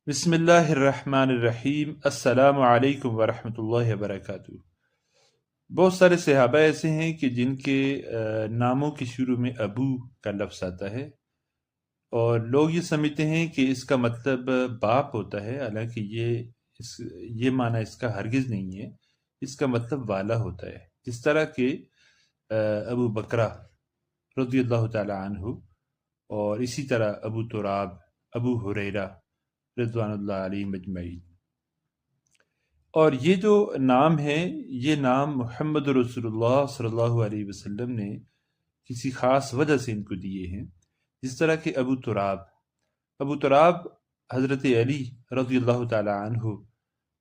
بسم اللہ الرحمن الرحیم۔ السلام علیکم ورحمۃ اللہ وبرکاتہ۔ بہت سارے صحابہ ایسے ہیں کہ جن کے ناموں کے شروع میں ابو کا لفظ آتا ہے، اور لوگ یہ سمجھتے ہیں کہ اس کا مطلب باپ ہوتا ہے، حالانکہ یہ معنی اس کا ہرگز نہیں ہے۔ اس کا مطلب والا ہوتا ہے، جس طرح کہ ابو بکرہ رضی اللہ تعالی عنہ، اور اسی طرح ابو تراب، ابو ہریرہ رضوان اللہ علیہ مجمعین۔ اور یہ جو نام ہے، یہ نام محمد رسول اللہ صلی اللہ علیہ وسلم نے کسی خاص وجہ سے ان کو دیے ہیں، جس طرح کہ ابو تراب حضرت علی رضی اللہ تعالی عنہ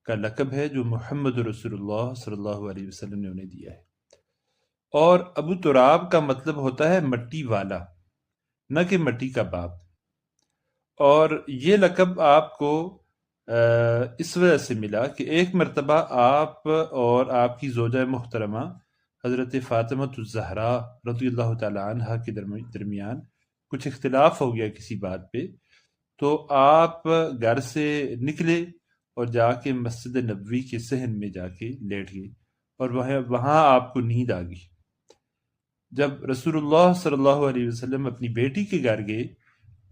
کا لقب ہے، جو محمد رسول اللہ صلی اللہ علیہ وسلم نے انہیں دیا ہے۔ اور ابو تراب کا مطلب ہوتا ہے مٹی والا، نہ کہ مٹی کا باپ۔ اور یہ لقب آپ کو اس وجہ سے ملا کہ ایک مرتبہ آپ اور آپ کی زوجہ محترمہ حضرت فاطمہ الزہراء رضی اللہ تعالی عنہا کے درمیان کچھ اختلاف ہو گیا کسی بات پہ، تو آپ گھر سے نکلے اور جا کے مسجد نبوی کے صحن میں جا کے لیٹ گئے، اور وہاں آپ کو نیند آ گئی۔ جب رسول اللہ صلی اللہ علیہ وسلم اپنی بیٹی کے گھر گئے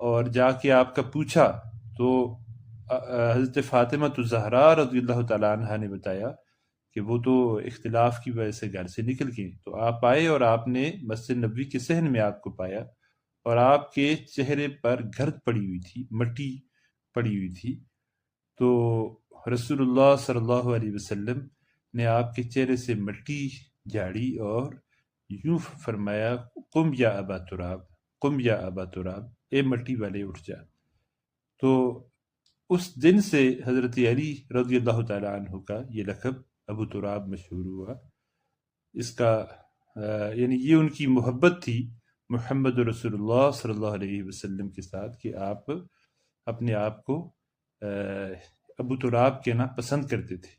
اور جا کے آپ کا پوچھا، تو حضرت فاطمہ الزہراء رضی اللہ تعالیٰ عنہ نے بتایا کہ وہ تو اختلاف کی وجہ سے گھر سے نکل گئے۔ تو آپ آئے اور آپ نے مسجد نبوی کے صحن میں آپ کو پایا، اور آپ کے چہرے پر گرد پڑی ہوئی تھی، مٹی پڑی ہوئی تھی۔ تو رسول اللہ صلی اللہ علیہ وسلم نے آپ کے چہرے سے مٹی جھاڑی اور یوں فرمایا، قم یا ابا تراب، قم یا ابا تراب، اے مٹی والے اٹھ جا۔ تو اس دن سے حضرت علی رضی اللہ تعالی عنہ کا یہ لقب ابو تراب مشہور ہوا۔ اس کا یعنی یہ ان کی محبت تھی محمد رسول اللہ صلی اللہ علیہ وسلم کے ساتھ، کہ آپ اپنے آپ کو ابو تراب کہنا پسند کرتے تھے۔